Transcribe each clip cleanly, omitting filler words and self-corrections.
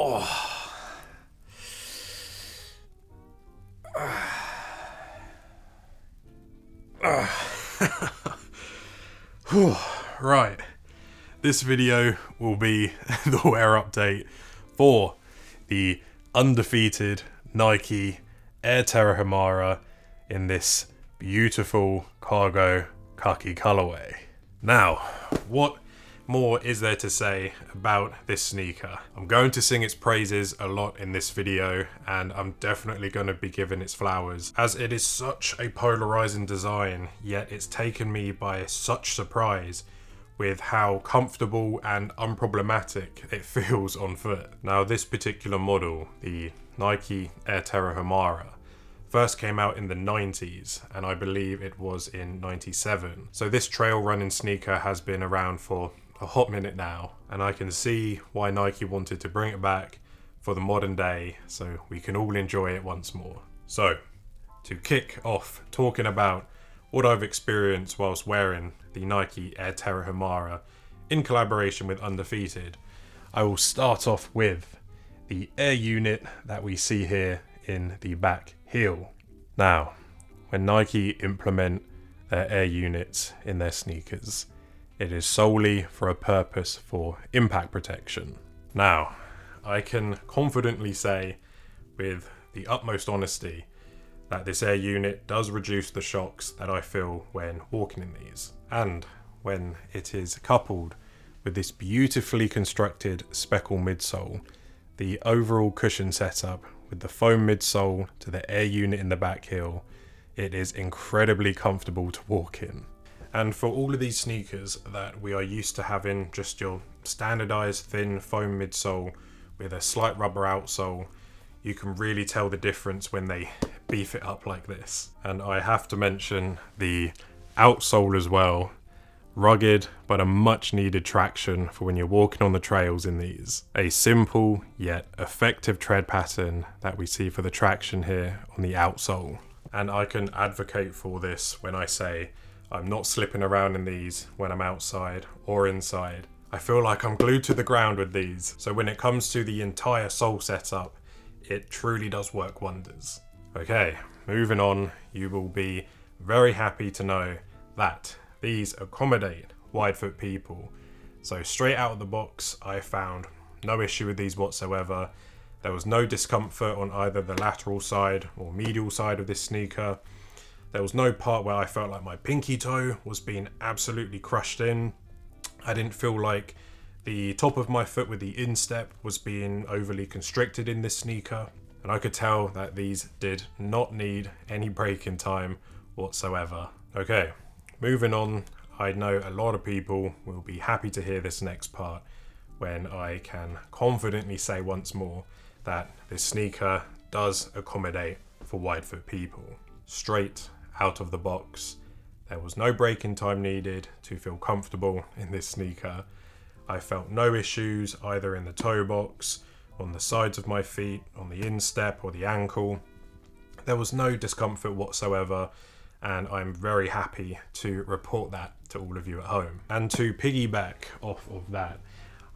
Oh. Right. This video will be the wear update for the undefeated Nike Air Terra Humara in this beautiful cargo khaki colorway. Now, what more is there to say about this sneaker? I'm going to sing its praises a lot in this video, and I'm definitely going to be giving its flowers, as it is such a polarizing design, yet it's taken me by such surprise with how comfortable and unproblematic it feels on foot. Now, this particular model, the Nike Air Terra Humara, first came out in the 90s, and I believe it was in 97. So this trail running sneaker has been around for a hot minute now, and I can see why Nike wanted to bring it back for the modern day so we can all enjoy it once more. So, to kick off talking about what I've experienced whilst wearing the Nike Air Terra Humara in collaboration with Undefeated, I will start off with the air unit that we see here in the back heel. Now, when Nike implement their air units in their sneakers, it is solely for a purpose for impact protection. Now, I can confidently say with the utmost honesty that this air unit does reduce the shocks that I feel when walking in these. And when it is coupled with this beautifully constructed speckle midsole, the overall cushion setup with the foam midsole to the air unit in the back heel, it is incredibly comfortable to walk in. And for all of these sneakers that we are used to having just your standardized thin foam midsole with a slight rubber outsole, you can really tell the difference when they beef it up like this. And I have to mention the outsole as well. Rugged, but a much needed traction for when you're walking on the trails in these. A simple yet effective tread pattern that we see for the traction here on the outsole. And I can advocate for this when I say I'm not slipping around in these when I'm outside or inside. I feel like I'm glued to the ground with these. So when it comes to the entire sole setup, it truly does work wonders. Okay, moving on, you will be very happy to know that these accommodate wide foot people. So straight out of the box, I found no issue with these whatsoever. There was no discomfort on either the lateral side or medial side of this sneaker. There was no part where I felt like my pinky toe was being absolutely crushed in. I didn't feel like the top of my foot with the instep was being overly constricted in this sneaker. And I could tell that these did not need any braking time whatsoever. Okay, moving on. I know a lot of people will be happy to hear this next part when I can confidently say once more that this sneaker does accommodate for wide foot people. Straight out of the box, there was no braking time needed to feel comfortable in this sneaker. I felt no issues either in the toe box, on the sides of my feet, on the instep or the ankle. There was no discomfort whatsoever, and I'm very happy to report that to all of you at home. And to piggyback off of that,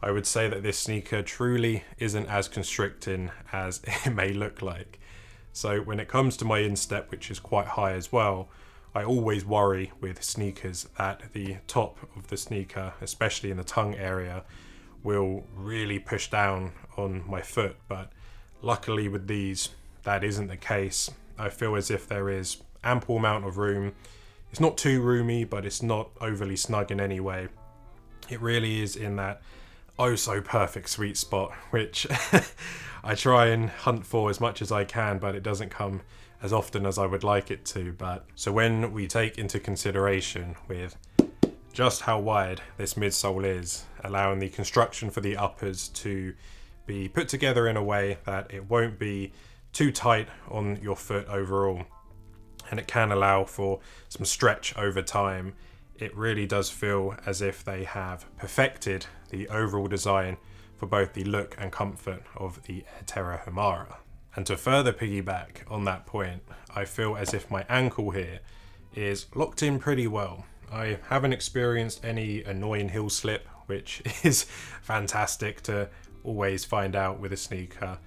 I would say that this sneaker truly isn't as constricting as it may look like. So when it comes to my instep, which is quite high as well, I always worry with sneakers that the top of the sneaker, especially in the tongue area, will really push down on my foot. But luckily with these, that isn't the case. I feel as if there is ample amount of room. It's not too roomy, but it's not overly snug in any way. It really is in that oh so perfect sweet spot, which I try and hunt for as much as I can, but it doesn't come as often as I would like it to. But so when we take into consideration with just how wide this midsole is, allowing the construction for the uppers to be put together in a way that it won't be too tight on your foot overall, and it can allow for some stretch over time, it really does feel as if they have perfected the overall design for both the look and comfort of the Air Terra Humara. And to further piggyback on that point, I feel as if my ankle here is locked in pretty well. I haven't experienced any annoying heel slip, which is fantastic to always find out with a sneaker,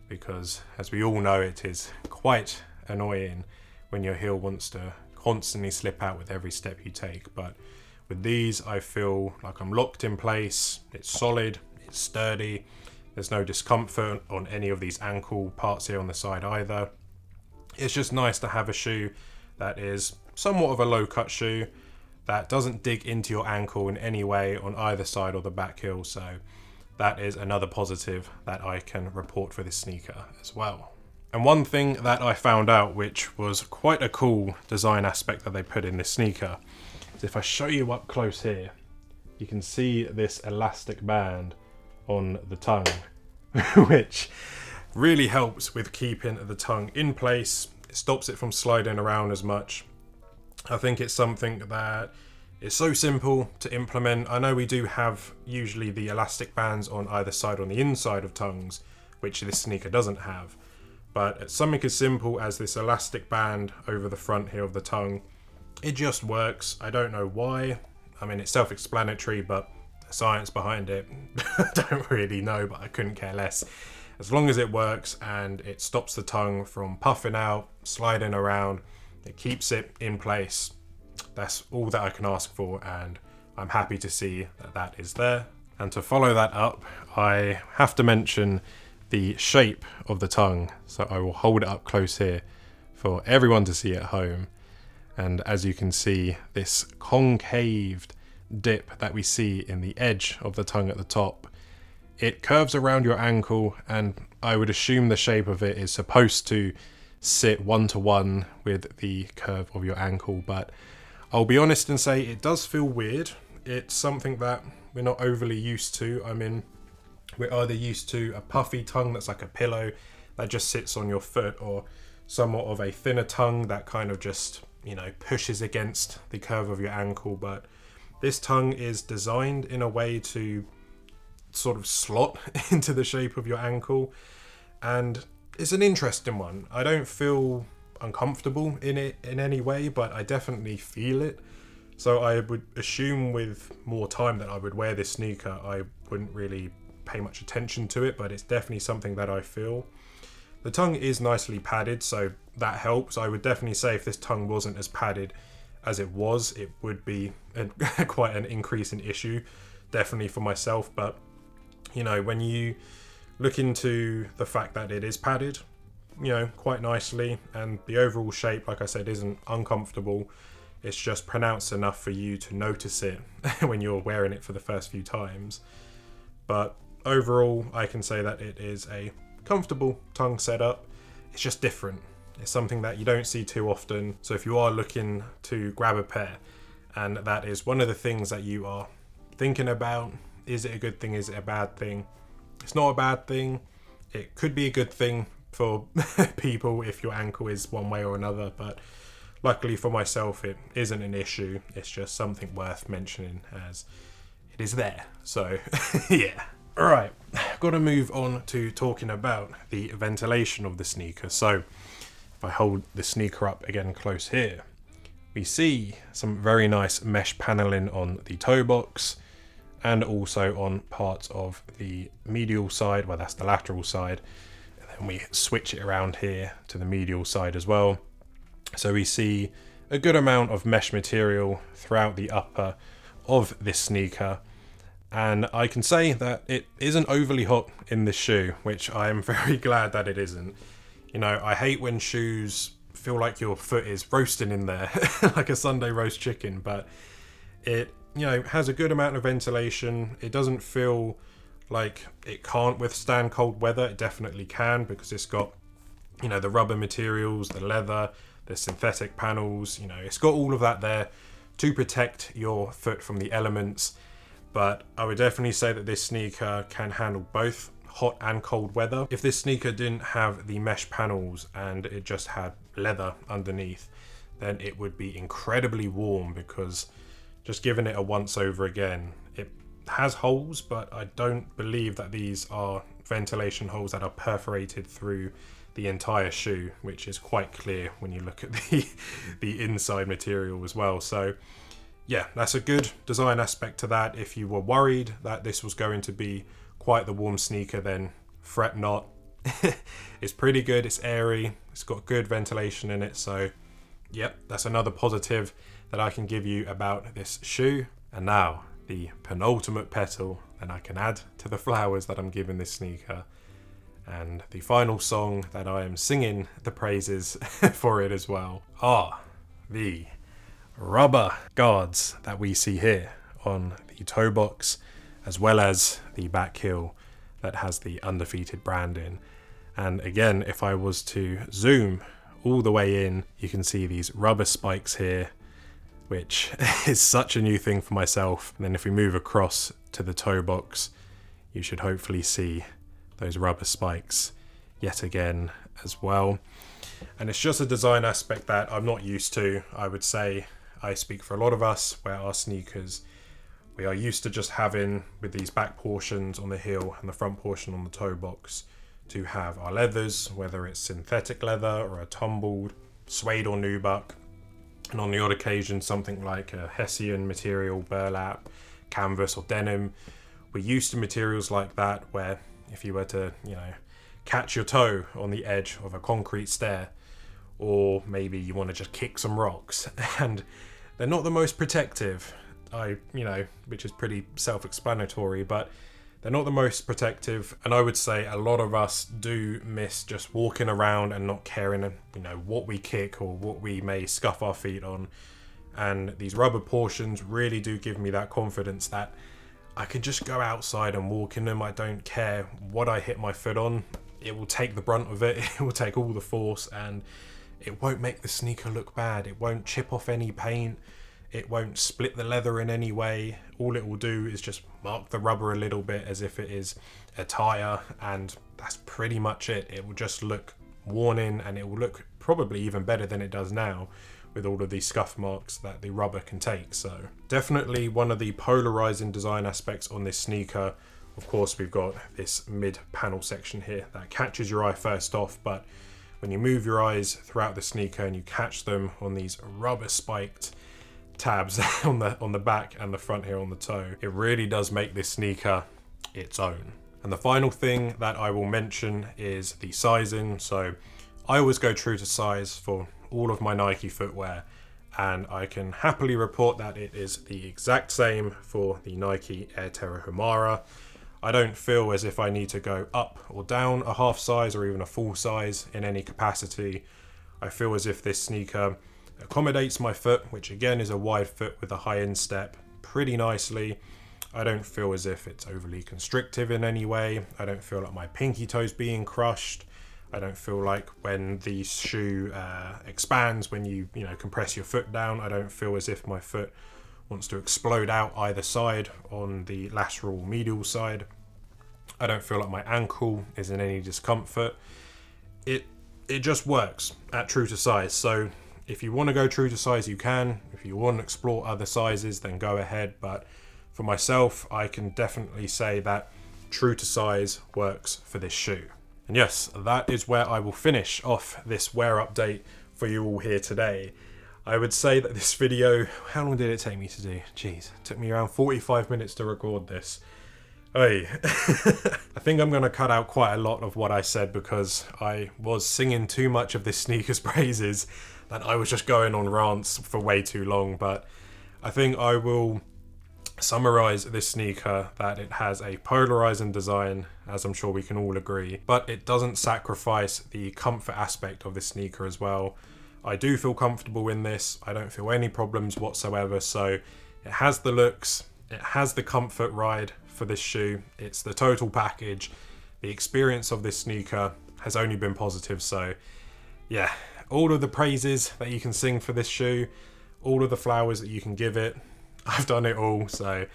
because as we all know, it is quite annoying when your heel wants to constantly slip out with every step you take. But with these, I feel like I'm locked in place. It's solid, it's sturdy. There's no discomfort on any of these ankle parts here on the side either. It's just nice to have a shoe that is somewhat of a low cut shoe that doesn't dig into your ankle in any way on either side or the back heel. So that is another positive that I can report for this sneaker as well. And one thing that I found out, which was quite a cool design aspect that they put in this sneaker, is if I show you up close here, you can see this elastic band on the tongue, which really helps with keeping the tongue in place. It stops it from sliding around as much. I think it's something that is so simple to implement. I know we do have usually the elastic bands on either side on the inside of tongues, which this sneaker doesn't have. But something as simple as this elastic band over the front here of the tongue, it just works. I don't know why. I mean, it's self-explanatory, but the science behind it, I don't really know, but I couldn't care less. As long as it works and it stops the tongue from puffing out, sliding around, it keeps it in place. That's all that I can ask for, and I'm happy to see that that is there. And to follow that up, I have to mention the shape of the tongue. So I will hold it up close here for everyone to see at home. And as you can see, this concaved dip that we see in the edge of the tongue at the top, it curves around your ankle, and I would assume the shape of it is supposed to sit one-to-one with the curve of your ankle, but I'll be honest and say it does feel weird. It's something that we're not overly used to. I mean, we're either used to a puffy tongue that's like a pillow that just sits on your foot, or somewhat of a thinner tongue that kind of just, you know, pushes against the curve of your ankle. But this tongue is designed in a way to sort of slot into the shape of your ankle, and it's an interesting one. I don't feel uncomfortable in it in any way, but I definitely feel it. So I would assume with more time that I would wear this sneaker, I wouldn't really pay much attention to it, but it's definitely something that I feel. The tongue is nicely padded, so that helps. I would definitely say if this tongue wasn't as padded as it was, it would be quite an increase in issue, definitely for myself. But you know, when you look into the fact that it is padded, you know, quite nicely, and the overall shape, like I said, isn't uncomfortable. It's just pronounced enough for you to notice it when you're wearing it for the first few times. But overall, I can say that it is a comfortable tongue setup. It's just different. It's something that you don't see too often. So if you are looking to grab a pair, and that is one of the things that you are thinking about, is it a good thing? Is it a bad thing? It's not a bad thing. It could be a good thing for people if your ankle is one way or another, but luckily for myself, it isn't an issue. It's just something worth mentioning as it is there. So yeah. All right, got to move on to talking about the ventilation of the sneaker. So if I hold the sneaker up again close here, we see some very nice mesh paneling on the toe box, and also on parts of the medial side, well, that's the lateral side. And then we switch it around here to the medial side as well. So we see a good amount of mesh material throughout the upper of this sneaker. And I can say that it isn't overly hot in this shoe, which I am very glad that it isn't. You know, I hate when shoes feel like your foot is roasting in there, like a Sunday roast chicken, but it, you know, has a good amount of ventilation. It doesn't feel like it can't withstand cold weather. It definitely can, because it's got, you know, the rubber materials, the leather, the synthetic panels, you know, it's got all of that there to protect your foot from the elements. But I would definitely say that this sneaker can handle both hot and cold weather. If this sneaker didn't have the mesh panels and it just had leather underneath, then it would be incredibly warm, because just giving it a once over again, it has holes, but I don't believe that these are ventilation holes that are perforated through the entire shoe, which is quite clear when you look at the inside material as well. So yeah, that's a good design aspect to that. If you were worried that this was going to be quite the warm sneaker, then fret not. It's pretty good, it's airy, it's got good ventilation in it, so yep, that's another positive that I can give you about this shoe. And now, the penultimate petal that I can add to the flowers that I'm giving this sneaker, and the final song that I am singing the praises for it as well, are the rubber guards that we see here on the toe box, as well as the back heel that has the Undefeated branding. And again, if I was to zoom all the way in, you can see these rubber spikes here, which is such a new thing for myself. And then if we move across to the toe box, you should hopefully see those rubber spikes yet again as well. And it's just a design aspect that I'm not used to. I would say I speak for a lot of us where our sneakers, we are used to just having, with these back portions on the heel and the front portion on the toe box, to have our leathers, whether it's synthetic leather or a tumbled suede or nubuck, and on the odd occasion something like a Hessian material, burlap, canvas or denim. We're used to materials like that where if you were to, catch your toe on the edge of a concrete stair, or maybe you want to just kick some rocks, and they're not the most protective, which is pretty self-explanatory, but they're not the most protective, and I would say a lot of us do miss just walking around and not caring, what we kick or what we may scuff our feet on. And these rubber portions really do give me that confidence that I can just go outside and walk in them. I don't care what I hit my foot on. It will take the brunt of it. It will take all the force, and it won't make the sneaker look bad. It won't chip off any paint. It won't split the leather in any way. All it will do is just mark the rubber a little bit as if it is a tire, and that's pretty much it. It will just look worn in, and it will look probably even better than it does now with all of these scuff marks that the rubber can take. So definitely one of the polarizing design aspects on this sneaker. Of course, we've got this mid panel section here that catches your eye first off, but when you move your eyes throughout the sneaker and you catch them on these rubber spiked tabs on the back and the front here on the toe, it really does make this sneaker its own. And the final thing that I will mention is the sizing. So I always go true to size for all of my Nike footwear, and I can happily report that it is the exact same for the Nike Air Terra Humara. I don't feel as if I need to go up or down a half size or even a full size in any capacity. I feel as if this sneaker accommodates my foot, which again is a wide foot with a high instep, pretty nicely. I don't feel as if it's overly constrictive in any way. I don't feel like my pinky toe's being crushed. I don't feel like when the shoe expands, when you compress your foot down, I don't feel as if my foot wants to explode out either side on the lateral medial side. I don't feel like my ankle is in any discomfort. It just works at true to size. So if you want to go true to size, you can. If you want to explore other sizes, then go ahead. But for myself, I can definitely say that true to size works for this shoe. And yes, that is where I will finish off this wear update for you all here today. I would say that this video, how long did it take me to do? Jeez, it took me around 45 minutes to record this. Hey, I think I'm going to cut out quite a lot of what I said because I was singing too much of this sneaker's praises that I was just going on rants for way too long. But I think I will summarize this sneaker that it has a polarizing design, as I'm sure we can all agree, but it doesn't sacrifice the comfort aspect of this sneaker as well. I do feel comfortable in this. I don't feel any problems whatsoever. So it has the looks, it has the comfort ride for this shoe. It's the total package. The experience of this sneaker has only been positive. So yeah, all of the praises that you can sing for this shoe, all of the flowers that you can give it, I've done it all, so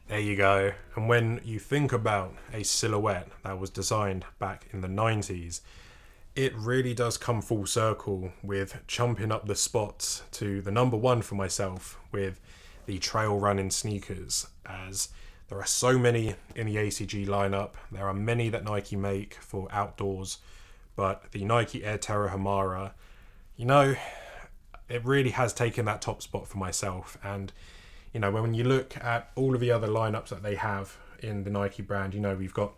there you go. And when you think about a silhouette that was designed back in the 90s, it really does come full circle with jumping up the spots to the number one for myself with the trail running sneakers, as there are so many in the ACG lineup. There are many that Nike make for outdoors, but the Nike Air Terra Humara, it really has taken that top spot for myself. And when you look at all of the other lineups that they have in the Nike brand, we've got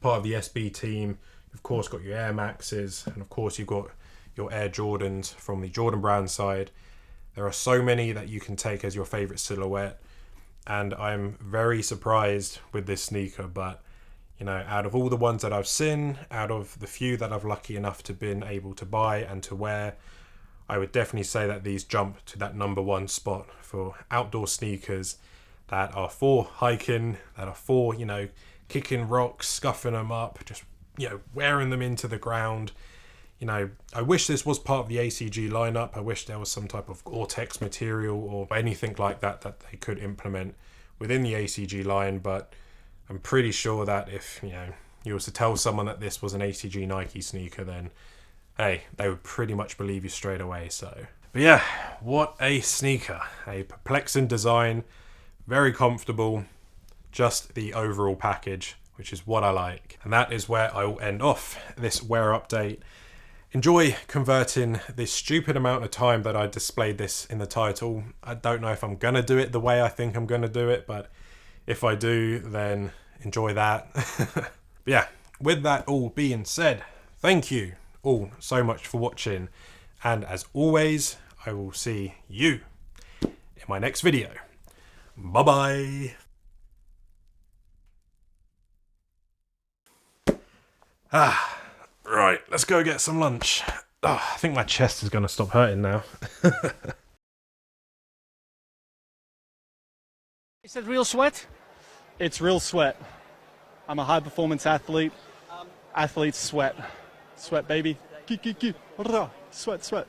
part of the SB team. You've of course got your Air Maxes, and of course you've got your Air Jordans from the Jordan brand side. There are so many that you can take as your favorite silhouette, and I'm very surprised with this sneaker. But you know, out of all the ones that I've seen, out of the few that I've lucky enough to been able to buy and to wear, I would definitely say that these jump to that #1 spot for outdoor sneakers that are for hiking, that are for, you know, kicking rocks, scuffing them up, just, you know, wearing them into the ground. You know, I wish this was part of the ACG lineup. I wish there was some type of Gore-Tex material or anything like that that they could implement within the ACG line, but I'm pretty sure that if, you know, you was to tell someone that this was an ACG Nike sneaker, then hey, they would pretty much believe you straight away. So, but yeah, what a sneaker. A perplexing design, very comfortable, just the overall package, which is what I like. And that is where I will end off this wear update. Enjoy converting this stupid amount of time that I displayed this in the title. I don't know if I'm gonna do it the way I think I'm gonna do it, but if I do, then enjoy that. But yeah, with that all being said, thank you all so much for watching, and as always, I will see you in my next video. Bye bye. Right, let's go get some lunch. I think my chest is gonna stop hurting now. Is it real sweat? It's real sweat. I'm a high performance athlete. Athletes sweat. Sweat, baby. Sweat, sweat.